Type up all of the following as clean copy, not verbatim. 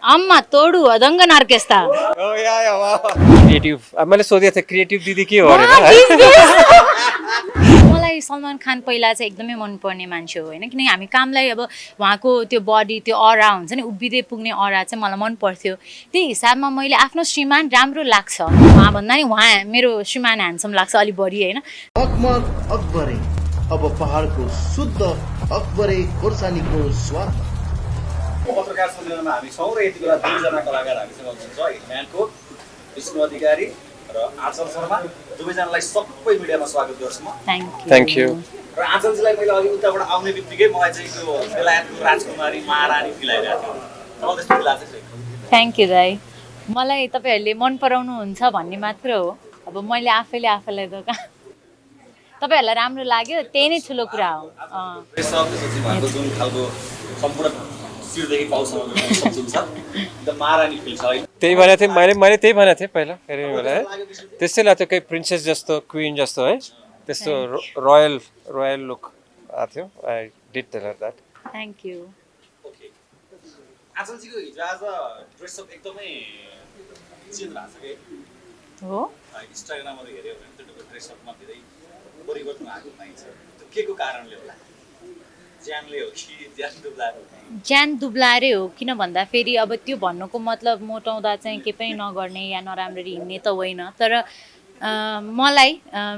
अम्मा तोडू अदङ्ग नर्केस्ता ओ या वाह क्रिएटिभ मैले सोधेको थिएँ क्रिएटिभ दिदी के हो भनेर है मलाई सलमान खान पहिला चाहिँ एकदमै मनपर्ने मान्छे हो होइन किनकि हामी कामलाई अब उहाँको त्यो बडी त्यो अरा हुन्छ नि उभिँदै पुग्ने अरा चाहिँ मलाई मन पर्थ्यो त्यही हिसाबमा मैले आफ्नो श्रीमान राम्रो लाग्छ उहाँभन्दा नि उहाँ मेरो श्रीमान ह्यान्डसम लाग्छ अलिक बढी होइन अकमल अकबरे अब पहाडको शुद्ध अकबरे खोर्सानीको स्वाद पत्रकार सम्मेलनमा हामी छौँ र यति बेला दुईजना कलाकार हामीसँग हुनुहुन्छ हिटम्यानको विष्णु अधिकारी र आँचल शर्मा दुवैजनालाई सबै मिडियामा स्वागत गर्छु म थ्याङ्क यू र आँचलजीलाई मैले अघि उताबाट आउने बित्तिकै मलाई चाहिँ त्यो बेलायतको राजकुमारी महारानी फिल आइरहेको थियो मलाई त्यस्तो फिल आएको थियो थ्याङ्क यू दाइ मलाई तपाईँहरूले मन पराउनुहुन्छ भन्ने मात्र हो अब मैले आफैले आफैलाई त तपाईँहरूलाई राम्रो लाग्यो त्यही नै ठुलो कुरा हो ड्रेसअप त्यसपछि उहाँको जुन खालको सम्पूर्ण शिरदेखि पाउसम्मको जुन छ एकदम महारानी फिल छ है त्यही भनेको थिएँ मैले त्यही भनेको थिएँ पहिला फेरि बेला है त्यस्तै लाग्थ्यो केही प्रिन्सेस जस्तो क्विन जस्तो है त्यस्तो रोयल लुक आएको थियो I did tell her that thank you okay आँचलजीको हिजो आज ड्रेसअप एकदमै चेन्ज भएको छ कि हो इन्स्टाग्रामहरू हेऱ्यो भने तपाईँको ड्रेसअपमा धेरै परिवर्तन आएको पाइन्छ त्यो के को कारणले होला ज्यानले हो कि ज्यान दुब्लाएर हो ज्यान दुब्लाएरै हो किन भन्दाखेरि अब त्यो भन्नुको मतलब मोटाउँदा चाहिँ केही पनि नगर्ने या नराम्ररी हिँड्ने त होइन तर मलाई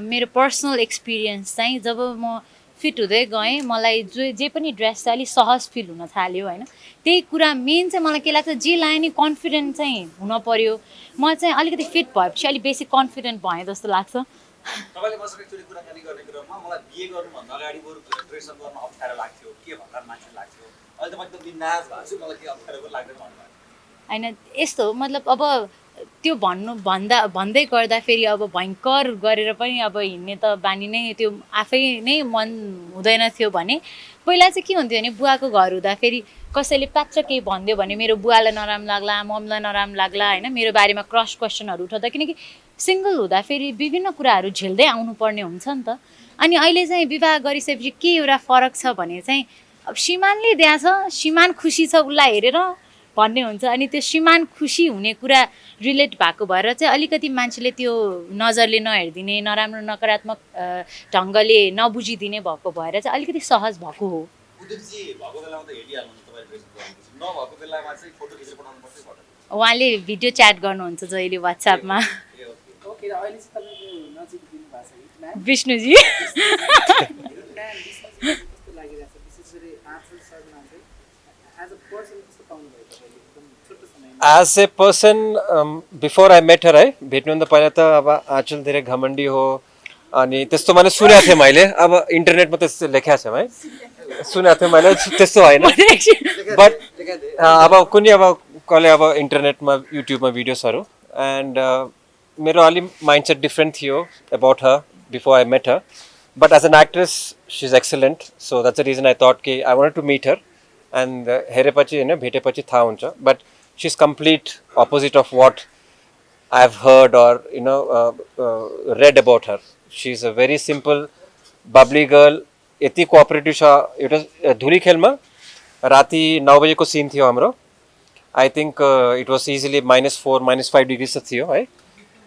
मेरो पर्सनल एक्सपिरियन्स चाहिँ जब म फिट हुँदै गएँ मलाई जे पनि ड्रेस चाहिँ अलिक सहज फिल हुन थाल्यो होइन त्यही कुरा मेन चाहिँ मलाई के लाग्छ जे लायो नि कन्फिडेन्ट चाहिँ हुन पर्यो म चाहिँ अलिकति फिट भएपछि अलिक बेसी कन्फिडेन्ट भएँ जस्तो लाग्छ तपाईँले मसँग एकचोटि कुराकानी गर्ने क्रममा मलाई बिहे गर्नुभन्दा अगाडि बरु ड्रेसअप गर्न अप्ठ्यारो लाग्थ्यो के भन्दा मान्छे लाग्थ्यो अहिले त म एकदम बिन्दास भएको छु मलाई के अप्ठ्यारो पनि लाग्दैन भन्नुभयो होइन यस्तो मतलब अब त्यो भन्दै गर्दाखेरि अब भयङ्कर गरेर पनि अब हिँड्ने त बानी नै त्यो आफै नै मन हुँदैन थियो भने पहिला चाहिँ के हुन्थ्यो भने बुवाको घर हुँदाखेरि कसैले प्याच्च केही भनिदियो भने मेरो बुवालाई नराम्रो लाग्ला मम्मीलाई नराम्रो लाग्ला होइन मेरो बारेमा क्रस क्वेसनहरू उठाउँदा किनकि सिङ्गल हुँदाखेरि विभिन्न कुराहरू झेल्दै आउनुपर्ने हुन्छ नि त अनि अहिले चाहिँ विवाह गरिसकेपछि के एउटा फरक छ भने चाहिँ अब श्रीमानले दिएछ श्रीमान खुसी छ उसलाई हेरेर भन्ने हुन्छ अनि त्यो श्रीमान खुसी हुने कुरा रिलेट भएको भएर चाहिँ अलिकति मान्छेले त्यो नजरले नहेरिदिने नराम्रो नकारात्मक ढङ्गले नबुझिदिने भएको भएर चाहिँ अलिकति सहज भएको हो उदितजी भएको बेलामा त हेरिहाल्नुहुन्छ तपाईँ ड्रेसअप गर्नुहुन्छ नभएको बेलामा चाहिँ फोटो खिचेर पठाउनु पर्छ फोटो उहाँले भिडियो च्याट गर्नुहुन्छ जहिले वाट्सएपमा ओके र अहिले चाहिँ तपाईँको नजिक दिनु भएको छ हिटम्यान विष्णुजी कस्तो लागिरहेको छ विशेष गरी आँचल शर्मा चाहिँ एज अ पर्सन कस्तो पाउनुभयो तपाईँले एकदम छोटो समयमा as a person before I met her है भेट्नुभन्दा पहिला त अब आँचल धेरै घमण्डी हो अनि त्यस्तो मैले सुनेको थिएँ मैले अब इन्टरनेटमा त्यस्तो लेखाएको छ है सुनेको थिएँ मैले त्यस्तो होइन बट अब कुनै अब कसले अब इन्टरनेटमा युट्युबमा भिडियोजहरू एन्ड मेरो अलि माइन्डसेट डिफ्रेन्ट थियो about her before I met her but as an actress she is excellent so that's the reason I thought कि I want to meet her and हेरेपछि होइन भेटेपछि थाहा हुन्छ but she is complete opposite of what I have heard or you know read about her she is a very simple bubbly girl यति cooperative छ एउटा धुरी खेलमा राति 9 बजेको सिन थियो हाम्रो I think it was easily -4 -5 degree त थियो है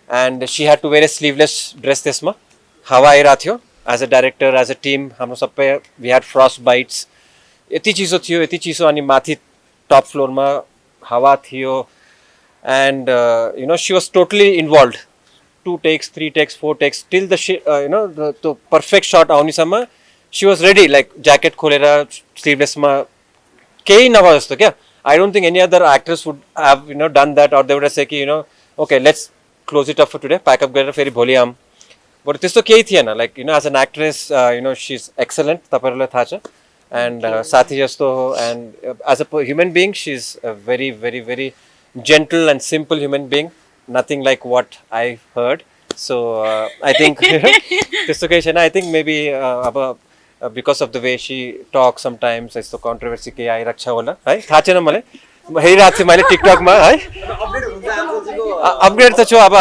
and she had to wear a sleeveless dress त्यसमा हावा आइरहेको थियो as a director as a team हाम्रो सबै वी ह्याड फ्रस्ट बाइट्स यति चिसो अनि माथि टप फ्लोरमा हावा थियो and you know she was totally involve 2 takes 3 takes 4 takes till the you know त्यो पर्फेक्ट सट आउनेसम्म she was ready like jacket खोलेर स्लिभलेसमा केही नभए जस्तो क्या I don't think any other actress would have you know done that or they would say कि you know okay let's close it up for today pack up गरेर फेरि भोलि आऊँ बट त्यस्तो केही थिएन like you know as an actress you know she is excellent तपाईँहरूलाई थाहा छ एन्ड साथी जस्तो हो and as a human being she is a very very very gentle and simple human being nothing like what I heard so I think त्यस्तो केही छैन I think maybe अब because of the way she talk sometimes यस्तो controversy केही आइरहेको छ होला है थाहा छैन मलाई हेरिरहेको थिएँ मैले टिकटकमा है अपग्रेड त छु अब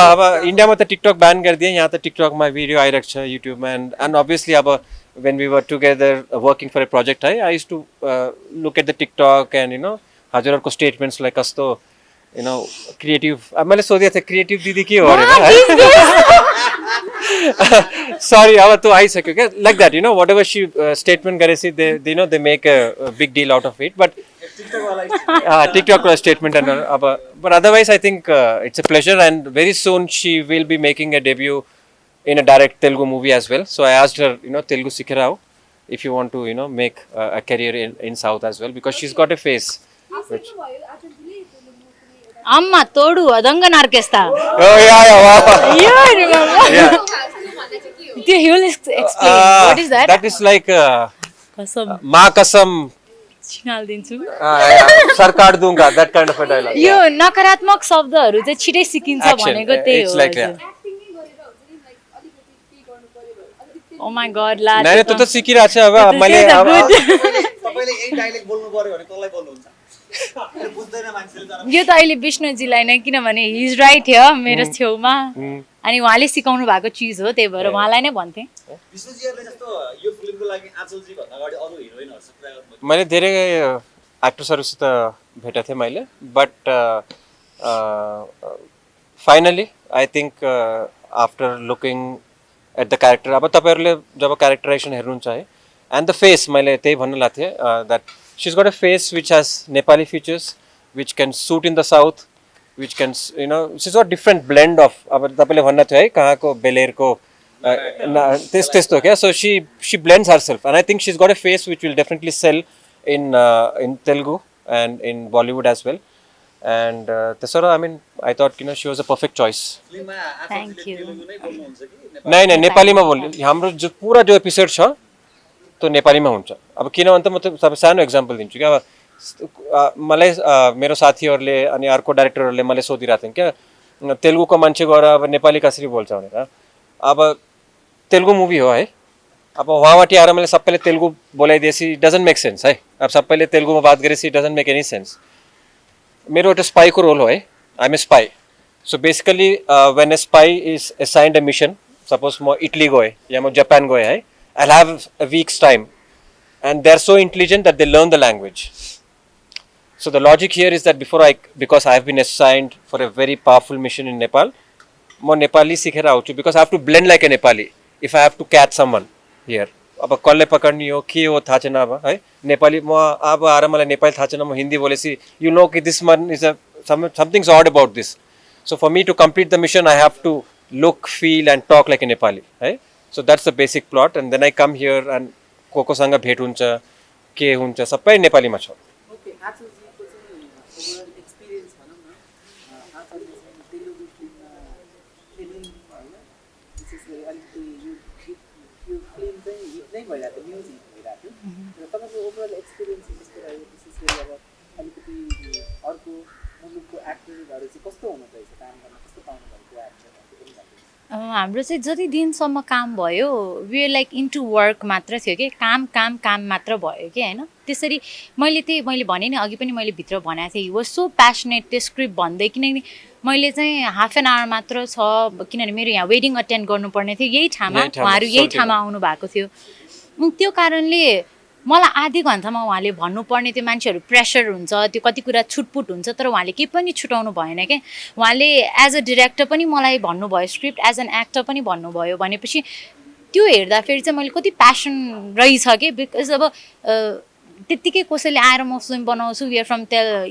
इन्डियामा त टिकटक ब्यान गरिदिएँ यहाँ त टिकटकमा भिडियो आइरहेको छ युट्युबमा एन्ड अभियसली अब when we were together working for a project I used to look at the TikTok and you know हजुरहरूको स्टेटमेन्ट्सलाई कस्तो क्रिएटिभ मैले सोधेको थिएँ क्रिएटिभ दिदी के हो अरे सरी अब त्यो आइसक्यो क्या like that whatever she statement गरेपछि they make a big deal out of it but टिकटकको स्टेटमेन्ट अब but otherwise I think it's a pleasure and very soon she will be making a debut in a direct Telugu movie as well. So I asked her, Telugu Sikhirao, if you want to, make a career in South as well, because she's got a face. Which... Amma todu adanga narkesta. Oh yeah, wow. Yeah, I remember. Yeah. He will explain. What is that? That is like Kasam. Ma kasam. छिनाल दिन्छु सरकार दूंगा, that kind of a dialogue. यो नकारात्मक शब्दहरू चाहिँ छिटै सिकिन्छ भनेको त्यही It's हो like that. Oh my god ला नहीं तो सिकिरहेको छ अब मैले तपाईले यही डायलेक्ट बोल्नु पर्यो भने कसलाई बोल्नुहुन्छ बुझ्दैन मान्छेले तर यो त अहिले विष्णुजीलाई नै किनभने हि इज राइट हियर मेरो छेउमा अनि उहाँले सिकाउनु भएको चिज हो त्यही भएर उहाँलाई नै भन्थे विष्णुजीहरुले जस्तो यो फिल्मको लागि आचलजी भन्दा अगाडि अरु हिरोइनहरुसँग कुरा गर्नु मैले धेरै एक्ट्रेसहरुसित भेटेको थिएँ मैले but finally I think after looking at the character अब तपाईँहरूले जब क्यारेक्टराइजेसन हेर्नुहुन्छ है एन्ड द फेस मैले त्यही भन्न लागेको थिएँ that she is got a face which has Nepali features which can suit in the south which can she is got different blend of अब तपाईँले भन्न थियो है कहाँको बेलेरको त्यस्तो क्या so she blends herself and I think she is got a face which will definitely sell in Telugu and in Bollywood as well and त्यसो I mean I thought she was a perfect choice. फिल्ममा Thank आचलजीले you. Telugu नै बोल्नुहुन्छ कि नहीं नेपालीमा बोल्ने हाम्रो जो पुरा जो एपिसोड छ त्यो नेपालीमा हुन्छ अब किन भन्छ म तपाईँ सानो एक्जाम्पल दिन्छु क्या अब मलाई मेरो साथीहरूले अनि अर्को डाइरेक्टरहरूले मलाई सोधिरहेको थिएँ क्या तेलुगुको मान्छे गएर अब नेपाली कसरी बोल्छ भनेर अब तेलुगु मुभी हो है अब वहाँबाट आएर मैले सबैले तेलुगु बोलाइदिएपछि डजन्ट मेक सेन्स है अब सबैले तेलुगुमा बात गरेपछि डजन्ट मेक एनी सेन्स मेरो एउटा स्पाईको रोल हो है I am a spy so basically when a spy is assigned a mission suppose म इटली गएँ या म जापान गएँ है I have a week's time and they are so intelligent that they learn the language so the logic here is that because I have been assigned for a very powerful mission in Nepal म नेपाली सिकेर आउँछु because I have to blend like a Nepali if I have to catch someone here अब कसले पकड्ने हो के हो थाहा छैन अब है नेपाली म अब आएर मलाई नेपाली थाहा छैन म हिन्दी बोलेपछि यु नो कि this man is a something's odd about this so for me to complete the mission I have to look feel and talk like a Nepali है so that's the basic plot and then I come here and कोसँग भेट हुन्छ के हुन्छ सबै नेपालीमा छ okay आचलजीको चाहिँ ओभरअल एक्सपिरियन्स भनौँ न आचलले चाहिँ तेलुगु फिल्ममा फिल्म होइन विशेष गरी अलिकति यो फिल्म चाहिँ हिट नै भइरहेको थियो न्युज हिट भइरहेको थियो र तपाईँको ओभरअल एक्सपिरियन्स कस्तो रह्यो विशेष गरी अब अलिकति अर्को मुलुकको एक्टरहरू चाहिँ कस्तो हुनु रहेछ काम गर्न कस्तो पाउनुभएको एक्टर हाम्रो चाहिँ जति दिनसम्म काम भयो वी लाइक इन्टु वर्क मात्र थियो कि काम मात्र भयो कि होइन त्यसरी मैले भने नि अघि पनि मैले भित्र भनेको थिएँ वाज सो प्यासनेट त्यो स्क्रिप्ट भन्दै किनकि मैले चाहिँ हाफ एन आवर मात्र छ किनभने मेरो यहाँ वेडिङ अटेन्ड गर्नुपर्ने थियो यही ठाउँमा उहाँहरू यही ठाउँमा आउनु भएको थियो त्यो कारणले मलाई आधी घन्टामा उहाँले भन्नुपर्ने त्यो मान्छेहरू प्रेसर हुन्छ त्यो कति कुरा छुटपुट हुन्छ तर उहाँले केही पनि छुटाउनु भएन क्या उहाँले एज अ डिरेक्टर पनि मलाई भन्नुभयो स्क्रिप्ट एज एन एक्टर पनि भन्नुभयो भनेपछि त्यो हेर्दाखेरि चाहिँ मैले कति प्यासन रहेछ कि बिकज अब त्यत्तिकै कसैले आएर म फिल्म बनाउँछु वी आर फ्रम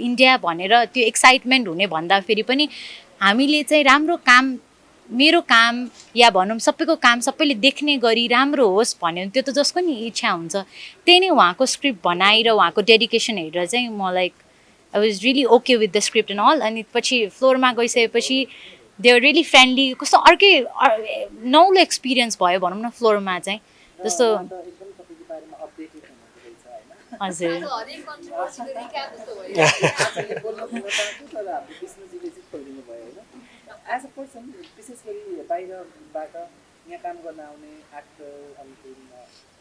इन्डिया भनेर त्यो एक्साइटमेन्ट हुने भन्दाखेरि पनि हामीले चाहिँ राम्रो काम मेरो काम या भनौँ सबैको काम सबैले देख्ने गरी राम्रो होस् भन्यो भने त्यो त जसको नि इच्छा हुन्छ त्यही नै उहाँको स्क्रिप्ट बनाएर उहाँको डेडिकेसन हेरेर चाहिँ म like I was really okay with the script and all अनि पछि फ्लोरमा गइसकेपछि दे आर रियली फ्रेन्डली कस्तो अर्कै नौलो एक्सपिरियन्स भयो भनौँ न फ्लोरमा चाहिँ जस्तो एकदम तपाईँको बारेमा अपडेटेड हुनुहुन्छ होइन हजुर आचलले बोल्नु खोज्दा तर हाम्रो विष्णुजीले चाहिँ खोलिदिनु भयो होइन एज अ पर्सन विशेष गरी बाहिरबाट यहाँ काम गर्न आउने एक्टर अनि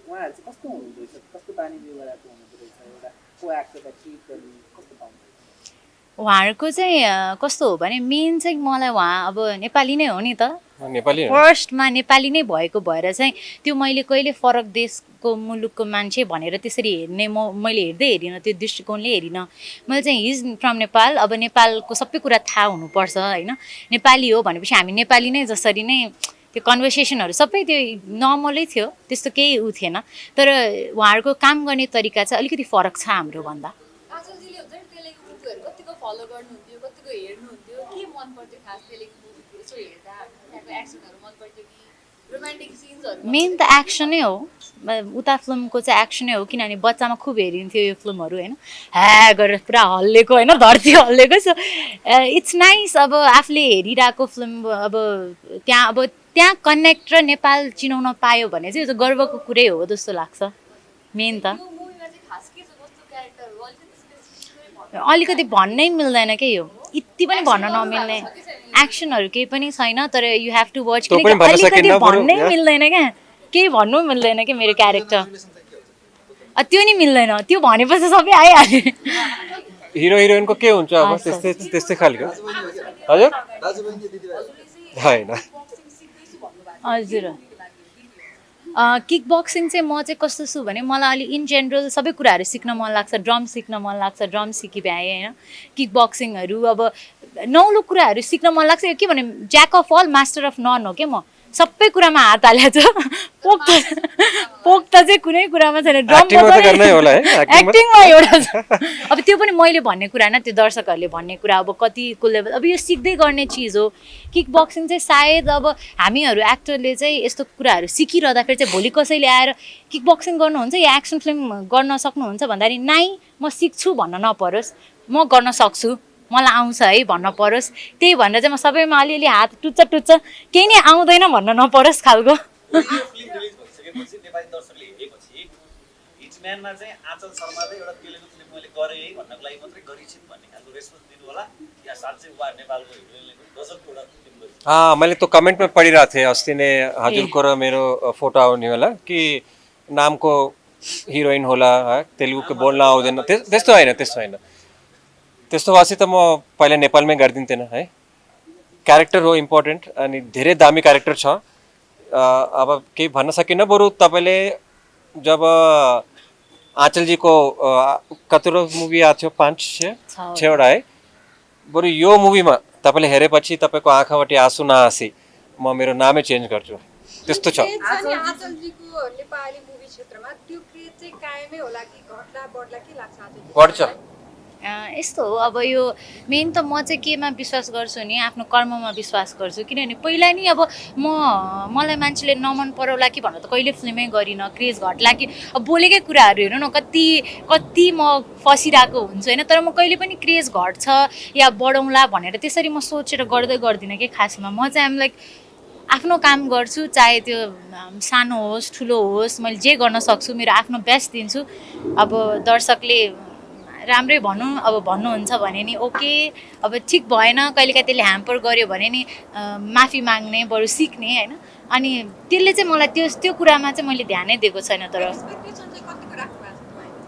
उहाँहरू चाहिँ कस्तो हुनुहुँदो रहेछ कस्तो बानी व्यवहारको हुनुहुँदो रहेछ एउटा को एक्टरलाई ट्रिट गर्ने कस्तो पाउनुहुन्छ उहाँहरूको चाहिँ कस्तो हो भने मेन चाहिँ मलाई उहाँ अब नेपाली नै हो नि त नेपाली हो। फर्स्टमा नेपाली नै भएको भएर चाहिँ त्यो मैले कहिले फरक देशको मुलुकको मान्छे भनेर त्यसरी हेर्ने मैले हेरिनँ त्यो दृष्टिकोणले हेरिनँ मैले चाहिँ हिज फ्रम नेपाल अब नेपालको सबै कुरा थाहा हुनुपर्छ होइन नेपाली हो भनेपछि हामी नेपाली नै जसरी नै त्यो कन्भर्सेसनहरू सबै त्यो नर्मलै थियो त्यस्तो केही उ थिएन तर उहाँहरूको काम गर्ने तरिका चाहिँ अलिकति फरक छ हाम्रो भन्दा आजलजीले हुन्छ नि तेलुगु मुभीहरू कतिको फलो गर्नुहुन्थ्यो कतिको हेर्नुहुन्थ्यो के मन पर्थ्यो खास तेलुगु मुभीहरू यसो हेर्दा त्यहाँको एक्सनहरू मन पर्थ्यो कि रोमान्टिक सिन्सहरू मेन त एक्सनै हो उता फिल्मको चाहिँ एक्सनै हो किनभने बच्चामा खुब हेरिन्थ्यो यो फिल्महरू होइन ह्या गरेर पुरा हल्लेको होइन धरती हल्लेको सो इट्स नाइस अब आफूले हेरिरहेको फिल्म अब त्यहाँ कनेक्ट र नेपाल चिनाउन पायो भने चाहिँ यो चाहिँ गर्वको कुरै हो जस्तो लाग्छ मेन त यो मुभीमा चाहिँ खास के छ कस्तो क्यारेक्टर हो अलिकति स्पेसिफिक भन्नु अलिकति भन्नै मिल्दैन के यो यति पनि भन्न नमिल्ने एक्सनहरू केही पनि छैन तर यु हेभ टु वाच त्यो पनि भन्न अलिकति सकिन्न बरु, भन्नै या? मिल्दैन क्या केही भन्नु मिल्दैन कि मेरो क्यारेक्टर त्यो नि मिल्दैन त्यो भनेपछि सबै आइहाल्यो हिरो हिरोइनको के हुन्छ अब त्यस्तै त्यस्तै खालको हजुर होइन हजुर किक बक्सिङ चाहिँ म चाहिँ कस्तो छु भने मलाई अलि इन जेनरल सबै कुराहरू सिक्न मन लाग्छ ड्रम सिक्न मन लाग्छ ड्रम सिकिभ्याएँ होइन किक बक्सिङहरू अब नौलो कुराहरू सिक्न मन लाग्छ यो के भने jack of all master of none हो क्या म सबै कुरामा हात हालेको छु पोक त चाहिँ कुनै कुरामा छैन Acting-मा त गर्नै होला है, acting-मा? एक्टिङमा एउटा छ अब त्यो पनि मैले भन्ने कुरा होइन त्यो दर्शकहरूले भन्ने कुरा अब कतिको लेभल अब यो सिक्दै गर्ने चिज हो किक बक्सिङ चाहिँ सायद अब हामीहरू एक्टरले चाहिँ यस्तो कुराहरू सिकिरहँदाखेरि चाहिँ भोलि कसैले आएर किक बक्सिङ गर्नुहुन्छ या एक्सन फिल्म गर्न सक्नुहुन्छ भन्दाखेरि नाइ म सिक्छु भन्न नपरोस् म गर्न सक्छु मलाई आउँछ है भन्न परोस् त्यही भनेर चाहिँ म सबैमा अलिअलि हात टुच्च केही नै आउँदैन भन्न नपरोस् खालको यो फिल्म रिलिज भइसकेपछि नेपाली दर्शकले हेरेपछि हिटम्यानमा चाहिँ आँचल शर्माले एउटा तेलुगु फिल्म मैले गरेँ है भन्नको लागि मात्रै गरिछिन् भन्ने खालको रेस्पोन्स दिनु होला या साँच्चै उहाँ नेपालको हिरोइनले गजबको एउटा फिल्म गरिछ मैले तो कमेंट में पढ़िरहेको थिएँ अस्ति नै हजुरको र मेरो फोटो आउने होला कि नामको हिरोइन होला है तेलुगुको बोल्न आउँदैन त्यस्तो होइन त्यस्तो भएपछि त म पहिला नेपालमै गरिदिन्थेन है क्यारेक्टर हो इम्पोर्टेन्ट अनि धेरै दामी क्यारेक्टर छ अब केही भन्न सकिनँ बरु तपाईँले जब आँचलजीको कतिवटा मुभी आएको थियो 5-6 है बरु यो मुभीमा तपाईँले हेरेपछि तपाईँको आँखाबाट आँसु नआसी म मेरो नामै चेन्ज गर्छु त्यस्तो छ आँचलजीको नेपाली मुभी क्षेत्रमा त्यो क्रेज चाहिँ कायमै होला कि घट्ला बढ्ला के लाग्छ आँचलजी बढ्छ यस्तो हो अब यो मेन त म चाहिँ केमा विश्वास गर्छु नि आफ्नो कर्ममा विश्वास गर्छु किनभने पहिला नि अब मलाई मान्छेले नमन पराउला कि भनेर त कहिले फिल्मै गरिनँ क्रेज घट्ला कि अब बोलेकै कुराहरू हेर्नु न कति म फसिरहेको हुन्छु होइन तर म कहिले पनि क्रेज घट्छ या बढाउँला भनेर त्यसरी म सोचेर गर्दिनँ कि खासमा म चाहिँ लाइक आफ्नो काम गर्छु चाहे त्यो सानो होस् ठुलो होस् मैले जे गर्न सक्छु मेरो आफ्नो बेस्ट दिन्छु अब दर्शकले राम्रै भनौँ अब भन्नुहुन्छ भने नि ओके अब ठिक भएन कहिलेकाहीँ त्यसले ह्याम्पर गर्यो भने नि माफी माग्ने बरु सिक्ने होइन अनि त्यसले चाहिँ मलाई त्यो कुरामा चाहिँ मैले ध्यानै दिएको छैन तर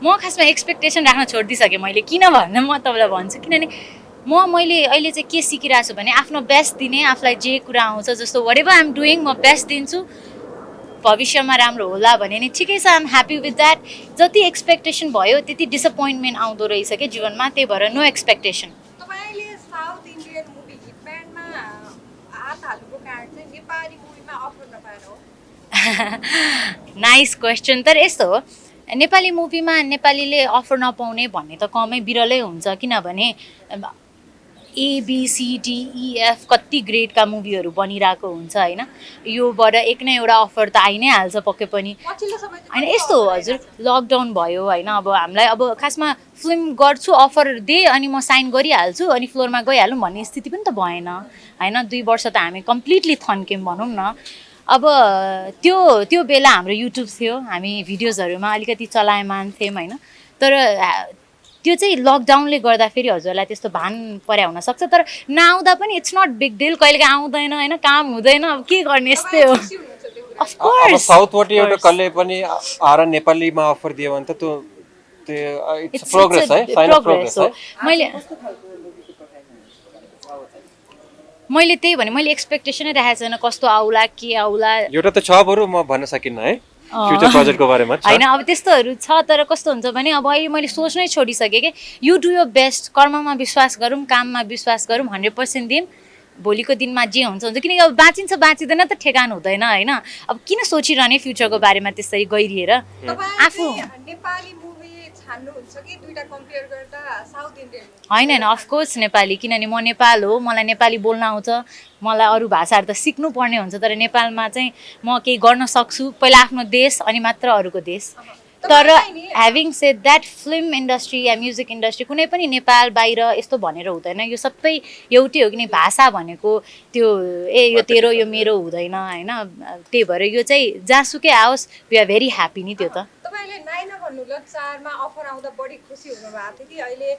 म खासमा एक्सपेक्टेसन राख्न छोडिदिइसकेँ मैले किन भन्दा म तपाईँलाई भन्छु किनभने मैले अहिले चाहिँ के सिकिरहेको छु भने आफ्नो बेस्ट दिने आफूलाई जे कुरा आउँछ जस्तो वाट एभर आइएम डुइङ म बेस्ट दिन्छु भविष्यमा राम्रो होला भने नि ठिकै छ आइएम ह्याप्पी विथ द्याट जति एक्सपेक्टेसन भयो त्यति डिसपोइन्टमेन्ट आउँदो रहेछ क्या जीवनमा त्यही भएर नो एक्सपेक्टेसन तपाईँले साउथ इन्डियन मुभी हिटम्यानमा हात हाल्नुको कारण चाहिँ नेपाली मुभीमा अफर नपाएर हो नाइस क्वेसन तर यस्तो हो नेपाली मुभीमा नेपालीले अफर नपाउने भन्ने त कमै बिरलै हुन्छ किनभने ABCDEF कति ग्रेडका मुभीहरू बनिरहेको हुन्छ होइन योबाट एक न एउटा अफर त आइ नै हाल्छ पक्कै पनि होइन यस्तो हो हजुर लकडाउन भयो होइन अब हामीलाई अब खासमा फिल्म गर्छु अफर दे अनि म साइन गरिहाल्छु अनि फ्लोरमा गइहालौँ भन्ने स्थिति पनि त भएन होइन 2 वर्ष त हामी कम्प्लिटली थन्क्यौँ भनौँ न अब त्यो बेला हाम्रो युट्युब थियो हामी भिडियोजहरूमा अलिकति चलायमान थियौँ होइन तर त्यो चाहिँ लकडाउनले गर्दा फेरि हजुरलाई त्यस्तो भान पर्या हुनसक्छ तर नआउँदा पनि इट्स नट बिग डिल कहिलेकाहीँ आउँदैन होइन काम हुँदैन अब के गर्ने यस्तै हो अब साउथबाट एउटा कसले पनि आएर नेपालीमा अफर दियो भने त त्यो इट्स प्रोग्रेस है साइन अफ प्रोग्रेस है मैले अब चाहिँ मैले त्यही भने मैले एक्सपेक्टेसनै राखेको छैन कस्तो आउला के आउला एउटा त छ बरु म भन्न सकिन्न है फ्युचर प्रोजेक्टको बारेमा छ होइन अब त्यस्तोहरू छ तर कस्तो हुन्छ भने अब अहिले मैले सोच्नै छोडिसकेँ कि यु डु यर बेस्ट कर्ममा विश्वास गरौँ काममा विश्वास गरौँ 100% दिउँ भोलिको दिनमा जे हुन्छ हुन्छ किनकि अब बाँचिन्छ बाँचिँदैन त ठेगान हुँदैन होइन अब किन सोचिरहने फ्युचरको बारेमा त्यसरी गहिरिएर आफू नेपाली मुभी छान्नुहुन्छ कि दुईटा कम्पेयर गर्दा साउथ इन्डियन होइन अफकोर्स नेपाली किनभने म नेपाल हो मलाई नेपाली बोल्न आउँछ मलाई अरू भाषाहरू त सिक्नु पर्ने हुन्छ तर नेपालमा चाहिँ म केही गर्न सक्छु पहिला आफ्नो देश अनि मात्र अरूको देश तर having shed that film industry yeah music industry कुनै पनि नेपाल बाहिर यस्तो भनेर हुँदैन यो सबै एउटै हो कि भाषा भनेको त्यो यो तेरो यो मेरो हुँदैन होइन त्यही भएर यो चाहिँ जहाँसुकै आओस् वी आर भेरी ह्याप्पी नि त्यो त तपाईँले नाइना भन्नु ल 4 मा अफर आउँदा बढी खुसी हुनुभएको थियो कि अहिले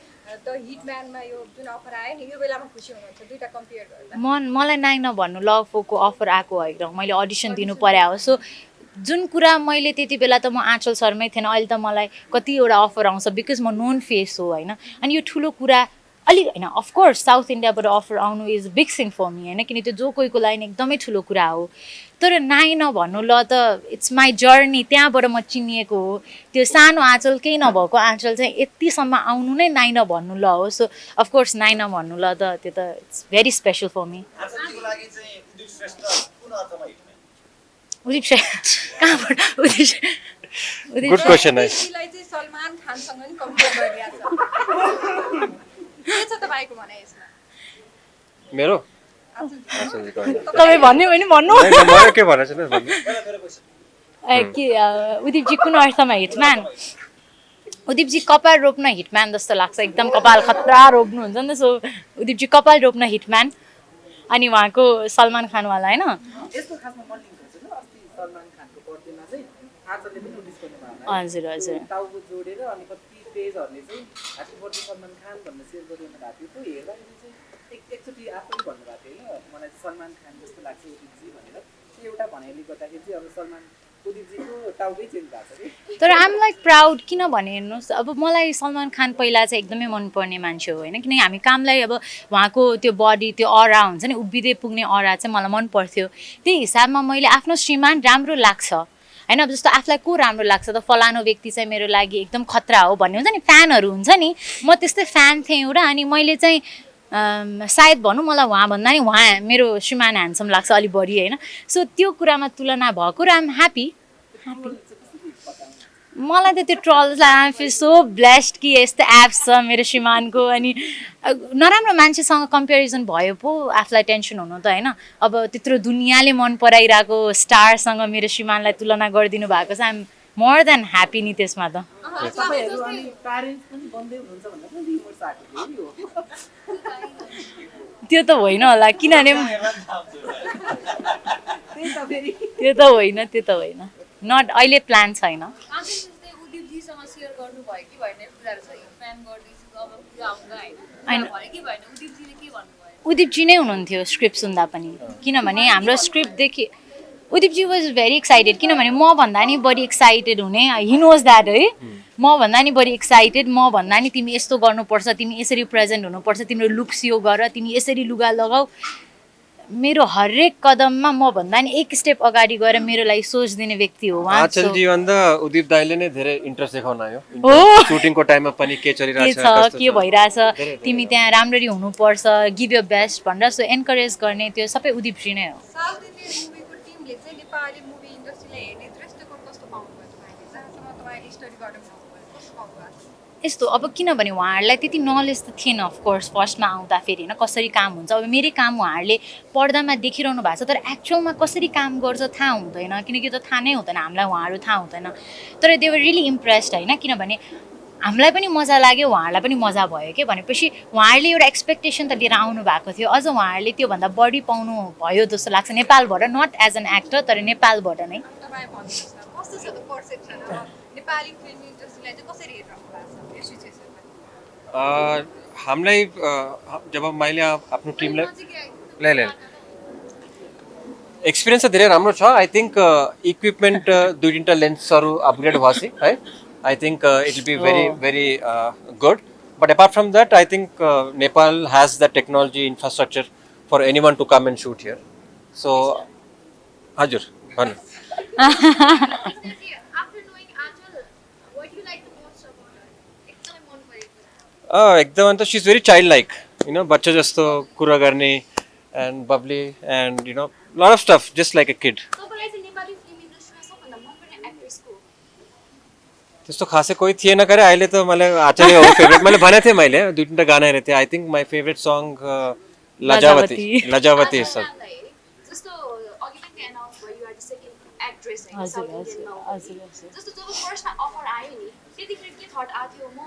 द हिटम्यानमा यो जुन अफर आयो नि यो बेलामा खुसी हुनुहुन्छ दुईटा कम्पेयर गर्दा मलाई नाइन भन्नु लभको अफर आएको होइन मैले अडिसन दिनु पर्यो हो सो जुन कुरा मैले त्यति बेला त म आँचल सरमै थिएन अहिले त मलाई कतिवटा अफर आउँछ बिकज म नोन फेस हो होइन अनि यो ठुलो कुरा अलिक होइन अफकोर्स साउथ इन्डियाबाट अफर आउनु is big thing for me होइन किन त्यो जो कोहीको लागि एकदमै ठुलो कुरा हो तर नाइन भन्नु ल त इट्स माई जर्नी त्यहाँबाट म चिनिएको हो त्यो सानो आँचल केही नभएको आँचल चाहिँ यतिसम्म आउनु नै नाइन भन्नु ल हो सो अफकोर्स नाइन भन्नु ल त त्यो त it's very special for me आजको लागि चाहिँ उदित श्रेष्ठ कुन अर्थमा हिट्ने उदिप कहाँबाट उदिप गुड क्वेसन है त्यसलाई चाहिँ सलमान खानसँग नि कम्पेयर गरिरहेको छ के छ तपाईँको भनाइ यसमा मेरो तपाईँ भन्ने भने भन्नु मैले के भनेको छैन भन्नु के उदिपजी कुन अर्थमा हिटम्यान उदिपजी कपाल रोप्न हिटम्यान जस्तो लाग्छ एकदम कपाल खतरा रोप्नुहुन्छ नि त सो उदिपजी कपाल रोप्न हिटम्यान अनि उहाँको सलमान खानवाला होइन यस्तो खासमा मन लिङ्क हुन्छ नि अस्ति सलमान खानको बर्थडेमा चाहिँ आजले पनि नोटिस गर्नुभएको हजुर हजुर टाउको जोडेर अनि कति पेजहरूले चाहिँ ह्याप्पी बर्थडे सलमान खान भनेर सेयर गरिरहनु भएको थियो त्यो हेर्दाखेरि चाहिँ एकचोटि आफैले भन्नुभएको थियो होइन मलाई सलमान खान जस्तो लाग्छ उदिपजी भनेर त्यो एउटा भनाइले गर्दाखेरि चाहिँ अब सलमान उदिपजीको टाउकै चेन्ज भएको छ कि तर आम लाइक प्राउड किन भने हेर्नुहोस् अब मलाई सलमान खान पहिला चाहिँ एकदमै मनपर्ने मान्छे हो होइन किनकि हामी कामलाई अब उहाँको त्यो बडी त्यो अरा हुन्छ नि उभिँदै पुग्ने अरा चाहिँ मलाई मन पर्थ्यो त्यही हिसाबमा मैले आफ्नो श्रीमान राम्रो लाग्छ होइन अब जस्तो आफूलाई को राम्रो लाग्छ त फलानो व्यक्ति चाहिँ मेरो लागि एकदम खतरा हो भन्ने हुन्छ नि फ्यानहरू हुन्छ नि म त्यस्तै फ्यान थिएँ एउटा अनि मैले चाहिँ सायद भनौँ मलाई उहाँभन्दा नि उहाँ मेरो श्रीमान ह्यान्डसम लाग्छ अलिक बढी होइन सो त्यो कुरामा तुलना भएको र आम ह्याप्पी मलाई त त्यो ट्रल्सलाई आइ फिल सो ब्लेस्ड कि यस्तो एप्स छ मेरो श्रीमानको अनि नराम्रो मान्छेसँग कम्पेरिजन भयो पो आफूलाई टेन्सन हुनु त होइन अब त्यत्रो दुनियाँले मन पराइरहेको स्टारसँग मेरो श्रीमानलाई तुलना गरिदिनु भएको छ आइम मोर देन ह्याप्पी नि त्यसमा त तपाईँहरू अनि प्यारेन्ट्स पनि बन्दै हुनुहुन्छ भनेर पनि रिमोट्स आएको थियो त्यो त होइन होला किनभने त्यो त होइन नट अहिले प्लान छैन उदिपजीसँग सेयर गर्नुभयो कि भएन कुराहरू छ हिटम्यान गर्दैछु अब कुरा आउँदा होइन भयो कि भएन उदिपजीले के भन्नुभयो उदिपजी नै हुनुहुन्थ्यो स्क्रिप्ट सुन्दा पनि किनभने हाम्रो स्क्रिप्टदेखि उदिपजी वाज भेरी एक्साइटेड किनभने म भन्दा नि बढी एक्साइटेड हुने हि नोज द्याट है म भन्दा नि बढी एक्साइटेड म भन्दा नि तिमी यस्तो गर्नुपर्छ तिमी यसरी प्रेजेन्ट हुनुपर्छ तिम्रो लुक्स यो गर तिमी यसरी लुगा लगाऊ मेरो हरेक कदममा म भन्दा नि एक स्टेप अगाडि गएर मेरो लागि सोच दिने व्यक्ति हो उहाँ आचल जीवन्दा उदिप दाइले नै धेरै इन्ट्रेस्ट देखाउन आयो हो सुटिङको टाइममा पनि के के चलिरहेछ छ के भइरहेछ तिमी त्यहाँ राम्ररी हुनुपर्छ गिभ यर बेस्ट भनेर सो एन्करेज गर्ने त्यो सबै उदिपजी नै हो साउथ इन्डियन मुभीको टिमले चाहिँ नेपाली मुभी इन्डस्ट्रीलाई हेर्ने दृष्टिकोण कस्तो पाउनुभयो तपाईँले जहाँसम्म तपाईँले स्टडी गर्नु पाउनुभयो कस्तो पाउनुभयो यस्तो अब किनभने उहाँहरूलाई त्यति नलेज त थिएन अफकोर्स फर्स्टमा आउँदाखेरि होइन कसरी काम हुन्छ अब मेरै काम उहाँहरूले पर्दामा देखिरहनु भएको छ तर एक्चुअलमा कसरी काम गर्छ थाहा हुँदैन किनकि त्यो त थाहा नै हुँदैन हामीलाई उहाँहरू थाहा हुँदैन तर दे वर रियली इम्प्रेस्ड होइन किनभने हामीलाई पनि मजा लाग्यो उहाँहरूलाई पनि मजा भयो कि भनेपछि उहाँहरूले एउटा एक्सपेक्टेसन त लिएर आउनु भएको थियो अझ उहाँहरूले त्योभन्दा बढी पाउनु भयो जस्तो लाग्छ नेपालबाट नट एज एन एक्टर तर नेपालबाट नै तपाईँ भन्नुहोस् न कस्तो छ त पर्सेप्सन नेपाली फिल्म इन्डस्ट्रीलाई चाहिँ कसरी हेरिरहनु भएको छ यो सिचुएसनमा हामीलाई जब मैले आफ्नो टिमलाई ले एक्सपिरियन्स त धेरै राम्रो छ आई थिङ्क इक्विपमेन्ट दुई तिनवटा लेन्सहरू अपग्रेड भएपछि है I think it will be very very good But apart from that, I think Nepal has the technology infrastructure for anyone to come and shoot here. So, Hajur, Bhanu. After knowing Achal, what do you like the most about her? एकदमै मन परेको एकदम अन्त she's very childlike, बच्चा जस्तो कुरा गर्ने and bubbly and lot of stuff, just like a kid. तपाईँलाई चाहिँ नेपाली फिल्म इन्डस्ट्रीमा सबभन्दा मनपर्ने एक्ट्रेस को त्यस्तो खासै कोही थिएन करे अहिले त मलाई आचार्य हो फेभरेट मैले भनेको थिएँ मैले 2-3 गाना हेरेको थिएँ I think my favourite song Lajawati Lajawati sir जस्तो अघि पनि एनाउन्स भयो you are the second actress हैन हजुर साउथ हजुर इन्डियनमा हजुर हजुर जस्तो जब फर्स्टमा अफर आयो नि त्यतिखेर के थट आएको थियो म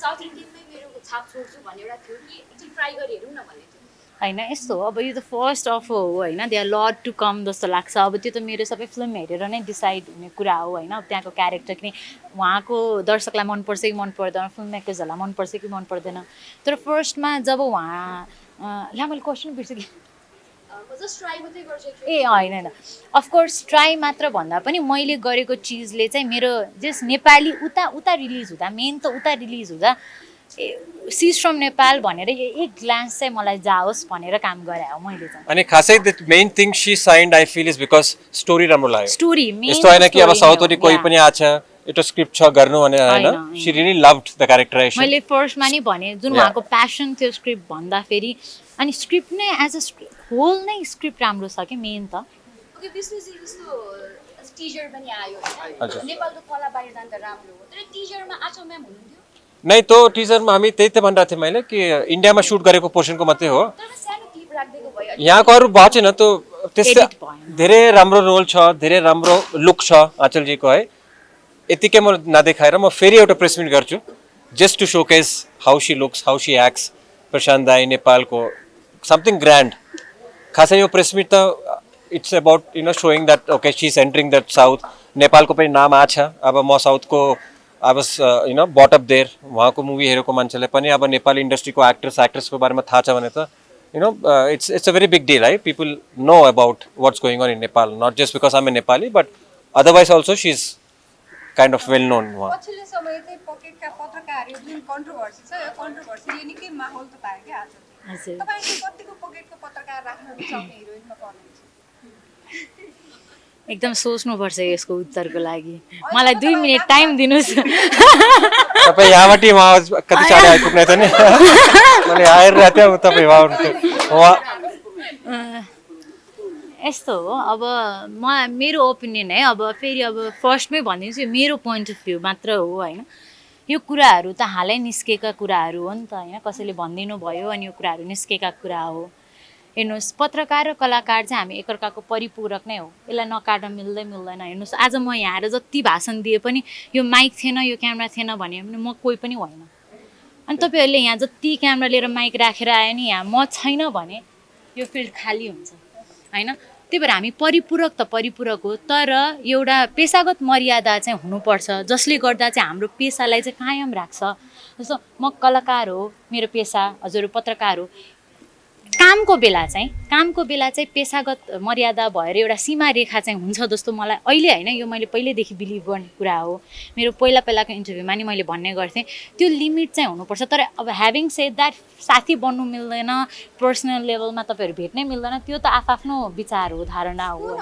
साउथ इन्डियनमै मेरो छाप छोड्छु भन्ने एउटा थियो कि एकचोटि ट्राई गरी हेरौँ न भन्ने थियो होइन यस्तो हो अब यो त फर्स्ट अफ हो होइन they are lot to come जस्तो लाग्छ अब त्यो त मेरो सबै फिल्म हेरेर नै डिसाइड हुने कुरा हो होइन अब त्यहाँको क्यारेक्टर किन उहाँको दर्शकलाई मनपर्छ कि मन पर्दैन फिल्म मेकर्सहरूलाई मनपर्छ कि मन पर्दैन तर फर्स्टमा जब उहाँ ला मैले क्वेसन बिर्सेँ कि म जस्ट ट्राई मात्रै गर्छु ए होइन होइन अफकोर्स ट्राई मात्र भन्दा पनि मैले गरेको चिजले चाहिँ मेरो जस नेपाली उता रिलिज हुँदा मेन त उता रिलिज हुँदा सिज फ्रम नेपाल भनेर एक ग्लान्स चाहिँ मलाई जाओस् भनेर काम गरे हो मैले चाहिँ अनि खासै the main thing she signed I feel is because story राम्रो लाग्यो स्टोरी मेन यस्तो होइन कि अब साउथरी कोही पनि आछ एउटा स्क्रिप्ट छ गर्नु भनेर होइन सी रियली लभड द क्यारेक्टराइजेसन मैले फर्स्टमा नि भने जुन उहाँको प्यासन थियो स्क्रिप्ट भन्दाखेरि अनि स्क्रिप्ट नै एज अ होल नै स्क्रिप्ट राम्रो छ कि मेन त ओके विष्णुजी जस्तो टिजर पनि आयो हजुर। नेपालको कला बाहिर जान त राम्रो हो तर टिजरमा आचल म्याम हुनुहुन्थ्यो नै त्यो टिजरमा हामी त्यही त भनिरहेको थियौँ मैले कि इन्डियामा सुट गरेको पोर्सनको मात्रै हो तर सानो क्लिप राखिदिएको भयो यहाँको अरू भएको छैन त्यो त्यस्तै Edit भएन। धेरै राम्रो रोल छ धेरै राम्रो लुक छ आँचलजीको है यतिकै म नदेखाएर म फेरि एउटा प्रेस मिट गर्छु just to showcase how she looks how she acts Prashant दाई नेपालको समथिङ ग्रान्ड खासै यो प्रेस मिट त it's about showing that okay she is entering that south नेपालको पनि नाम आछ अब म साउथको अब बट अप देयर उहाँको मुभी हेरेको मान्छेलाई पनि अब नेपाली इन्डस्ट्रीको एक्ट्रेसको बारेमा थाहा छ भने त it's a very big deal, right? People know about what's going on in Nepal, not just because I'm a Nepali, but otherwise also she's kind of well known. पछिल्लो समय चाहिँ पकेटका पत्रकारहरू जुन कन्ट्रोभर्सी छ यो कन्ट्रोभर्सीले निकै माहौल त पायो क्या आज हजुर तपाईँ चाहिँ कतिको पकेटको पत्रकार राख्न रुचाउने हिरोइनमा पर्नुहुन्छ एकदम सोच्नुपर्छ यसको उत्तरको लागि मलाई 2 मिनट टाइम दिनुहोस् तपाईँ यहाँबाट वहाँ कति चाँडै आइपुग्ने त नि मैले आइरहेको थिएँ तपाईँ वहाँ यस्तो हो अब मेरो ओपिनियन है अब फेरि अब फर्स्टमै भनिदिन्छु यो मेरो पोइन्ट अफ भ्यू मात्र हो होइन यो कुराहरू त हालै निस्केका कुराहरू हो नि त होइन कसैले भनिदिनु भयो अनि यो कुराहरू निस्केका कुरा हो हेर्नुहोस् पत्रकार र कलाकार चाहिँ हामी एकअर्काको परिपूरक नै हो यसलाई नकाट्न मिल्दैन हेर्नुहोस् आज म यहाँ आएर जति भाषण दिए पनि यो माइक थिएन यो क्यामेरा थिएन भने म कोही पनि होइन अनि तपाईँहरूले यहाँ जति क्यामेरा लिएर माइक राखेर आयो नि यहाँ म छैन भने यो फिल्ड खाली हुन्छ होइन त्यही भएर हामी परिपूरक त परिपूरक हो तर एउटा पेसागत मर्यादा चाहिँ हुनुपर्छ जसले गर्दा चाहिँ हाम्रो पेसालाई चाहिँ कायम राख्छ जस्तो म कलाकार हो मेरो पेसा हजुर पत्रकार हो कामको बेला चाहिँ पेसागत मर्यादा भएर एउटा सीमा रेखा चाहिँ हुन्छ जस्तो मलाई अहिले होइन यो मैले पहिल्यैदेखि बिलिभ गर्ने कुरा हो मेरो पहिलाको इन्टरभ्यूमा नि मैले भन्ने गर्थेँ त्यो लिमिट चाहिँ हुनुपर्छ तर अब ह्याभिङ सेड द्याट साथी बन्नु मिल्दैन पर्सनल लेभलमा तपाईँहरू भेट्नै मिल्दैन त्यो त आफ्नो विचार हो धारणा हो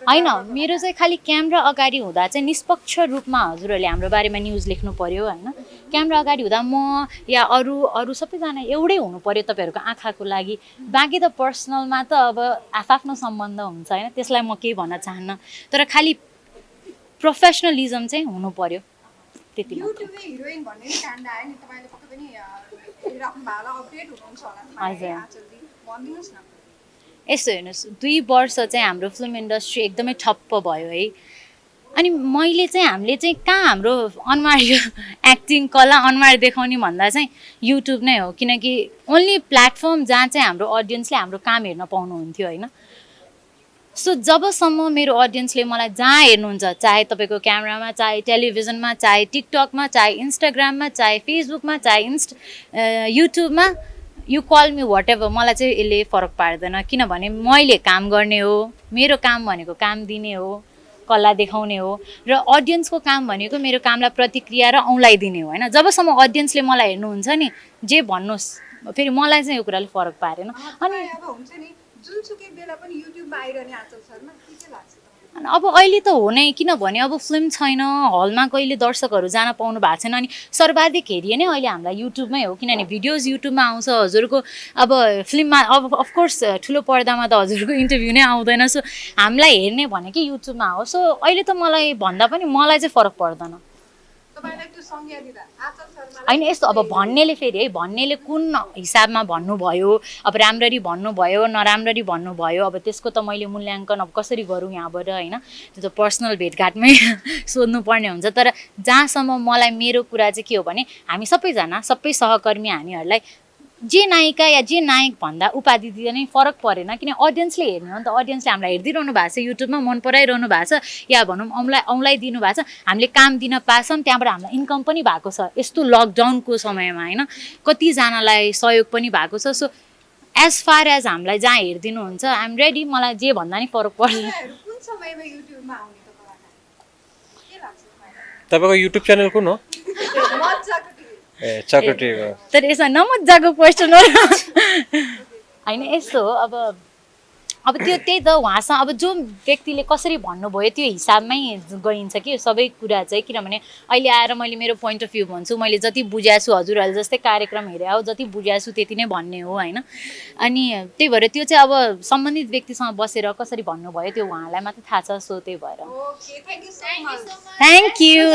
होइन मेरो चाहिँ खालि क्यामेरा अगाडि हुँदा चाहिँ निष्पक्ष रूपमा हजुरहरूले हाम्रो बारेमा न्युज लेख्नु पर्यो होइन क्यामेरा अगाडि हुँदा म या अरू सबैजना एउटै हुनु पर्यो तपाईँहरूको आँखाको लागि बाँकी त पर्सनलमा त अब आफ्नो सम्बन्ध हुन्छ होइन त्यसलाई म केही भन्न चाहन्न तर खालि प्रोफेसनलिजम चाहिँ हुनु पर्यो त्यति युट्युबमा हिरोइन भन्ने नि काण्ड आयो नि तपाईँले पक्कै पनि हेरिराख्नु भएको होला अपडेट हुनुहुन्छ होला हजुर। भनिदिनुहोस् न यस्तो हेर्नुहोस् 2 वर्ष चाहिँ हाम्रो फिल्म इन्डस्ट्री एकदमै ठप्प भयो है अनि मैले चाहिँ हामीले चाहिँ कहाँ हाम्रो अनुहार यो एक्टिङ कला अनुहार देखाउने भन्दा चाहिँ युट्युब नै हो किनकि ओन्ली प्लेटफर्म जहाँ चाहिँ हाम्रो अडियन्सले हाम्रो काम हेर्न पाउनुहुन्थ्यो होइन सो जबसम्म मेरो अडियन्सले मलाई जहाँ हेर्नुहुन्छ चाहे तपाईँको क्यामेरामा चाहे टेलिभिजनमा चाहे टिकटकमा चाहे इन्स्टाग्राममा चाहे फेसबुकमा चाहे युट्युबमा you call me whatever मलाई चाहिँ यसले फरक पार्दैन किनभने मैले काम गर्ने हो मेरो काम भनेको काम दिने हो कला देखाउने हो र अडियन्सको काम भनेको मेरो कामलाई प्रतिक्रिया र औँलाइदिने हो होइन। जबसम्म अडियन्सले मलाई हेर्नुहुन्छ नि जे भन्नुहोस्, फेरि मलाई चाहिँ यो कुराले फरक पारेन। अनि अब हुन्छ नि जुनसुकै बेला पनि युट्युबमा आइरहने आँचल शर्मा के चाहिँ लाग्छ तपाईँलाई? अब अहिले त हो नै, किनभने अब फिल्म छैन, हलमा कहिले दर्शकहरू जान पाउनु भएको छैन। अनि सर्वाधिक हेरिए नै अहिले हामीलाई युट्युबमै हो, किनभने भिडियोज युट्युबमा आउँछ। हजुरको अब फिल्ममा अब अफकोर्स ठुलो पर्दामा त हजुरको इन्टरभ्यू नै आउँदैन। सो हामीलाई हेर्ने भनेकै युट्युबमा हो। सो अहिले त मलाई भन्दा पनि मलाई चाहिँ फरक पर्दैन तपाईँलाई त्यो संज्ञा दिँदा आँचल शर्मालाई होइन। यस्तो अब भन्नेले फेरि है, भन्नेले कुन हिसाबमा भन्नुभयो, अब राम्ररी भन्नुभयो नराम्ररी भन्नुभयो, अब त्यसको त मैले मूल्याङ्कन अब कसरी गरौँ यहाँबाट होइन। त्यो त पर्सनल भेटघाटमै सोध्नुपर्ने हुन्छ। तर जहाँसम्म मलाई मेरो कुरा चाहिँ के हो भने हामी सबैजना सबै सहकर्मी हामीहरूलाई जे नायिका या जे नायक भन्दा उपाधि दिँदा नै फरक परेन, किन अडियन्सले हेर्ने हो नि त। अडियन्सले हामीलाई हेरिदिइरहनु भएको छ, युट्युबमा मन पराइरहनु भएको छ, या भनौँ औँलाइदिनु भएको छ, हामीले काम दिन पाएछौँ, त्यहाँबाट हामीलाई इन्कम पनि भएको छ यस्तो लकडाउनको समयमा होइन। कतिजनालाई सहयोग पनि भएको छ। सो एज फार एज हामीलाई जहाँ हेरिदिनुहुन्छ आइएम रेडी, मलाई जे भन्दा नि फरक पर्दैन। तपाईँहरू कुन समयमा युट्युबमा आउने त कलाकार के लाग्छ तपाईँलाई? तपाईँको युट्युब च्यानल कुन हो? मजाको टिभी। ए चक्र टिभी हो। तर यसमा नमजाको क्वेसन हो होइन। यस्तो हो अब त्यो त्यही त उहाँसँग अब जो व्यक्तिले कसरी भन्नुभयो त्यो हिसाबमै गइन्छ कि सबै कुरा चाहिँ। किनभने अहिले आएर मैले मेरो पोइन्ट अफ भ्यू भन्छु, मैले जति बुझाएको छु हजुरहरूले जस्तै कार्यक्रम हेरे हो, जति बुझाएको छु त्यति नै भन्ने हो होइन। अनि त्यही भएर त्यो चाहिँ अब सम्बन्धित व्यक्तिसँग बसेर कसरी भन्नुभयो त्यो उहाँलाई मात्रै थाहा छ। सो त्यही भएर okay, thank you so much. Thank you.